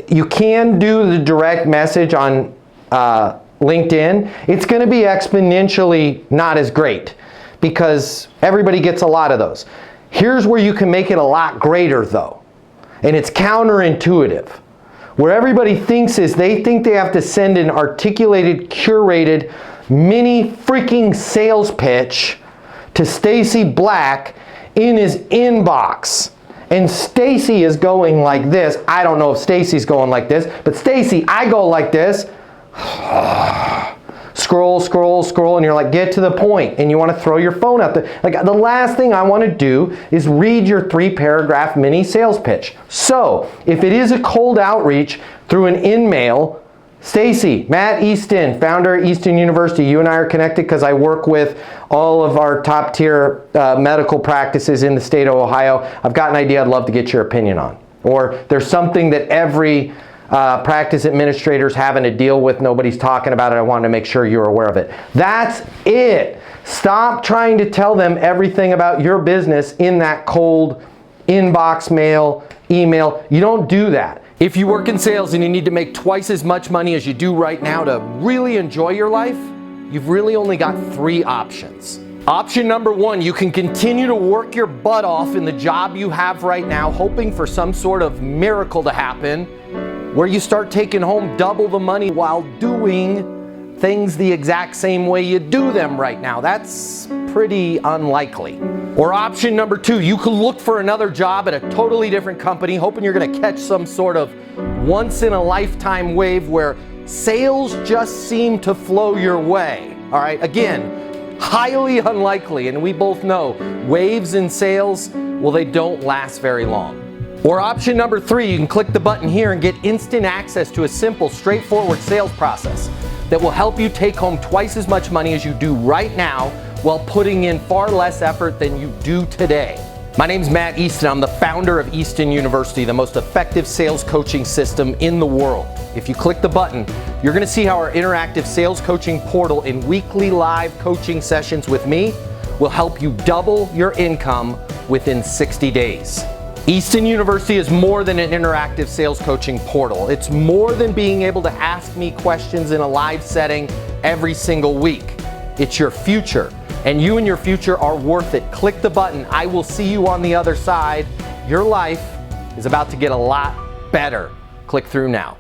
you can do the direct message on LinkedIn. It's going to be exponentially not as great because everybody gets a lot of those. Here's where you can make it a lot greater though, and it's counterintuitive. Where everybody thinks is they think they have to send an articulated, curated, mini freaking sales pitch to Stacy Black in his inbox. And Stacy is going like this. I don't know if Stacy's going like this, but Stacy, I go like this. Scroll, scroll, scroll, and you're like, get to the point, and you want to throw your phone out there. Like, the last thing I want to do is read your 3-paragraph mini sales pitch. So, if it is a cold outreach through an in-mail, Stacy, Matt Easton, founder at Easton University, you and I are connected because I work with all of our top tier medical practices in the state of Ohio. I've got an idea I'd love to get your opinion on. Or there's something that every practice administrators having to deal with, nobody's talking about it, I wanted to make sure you're aware of it. That's it. Stop trying to tell them everything about your business in that cold inbox mail, email. You don't do that. If you work in sales and you need to make twice as much money as you do right now to really enjoy your life, you've really only got 3 options. Option number 1, you can continue to work your butt off in the job you have right now, hoping for some sort of miracle to happen, where you start taking home double the money while doing things the exact same way you do them right now. That's pretty unlikely. Or option number 2, you could look for another job at a totally different company, hoping you're going to catch some sort of once-in-a-lifetime wave where sales just seem to flow your way. All right, again, highly unlikely, and we both know waves in sales, well, they don't last very long. Or option number 3, you can click the button here and get instant access to a simple, straightforward sales process that will help you take home twice as much money as you do right now while putting in far less effort than you do today. My name's Matt Easton. I'm the founder of Easton University, the most effective sales coaching system in the world. If you click the button, you're going to see how our interactive sales coaching portal and weekly live coaching sessions with me will help you double your income within 60 days. Easton University is more than an interactive sales coaching portal. It's more than being able to ask me questions in a live setting every single week. It's your future, and you and your future are worth it. Click the button. I will see you on the other side. Your life is about to get a lot better. Click through now.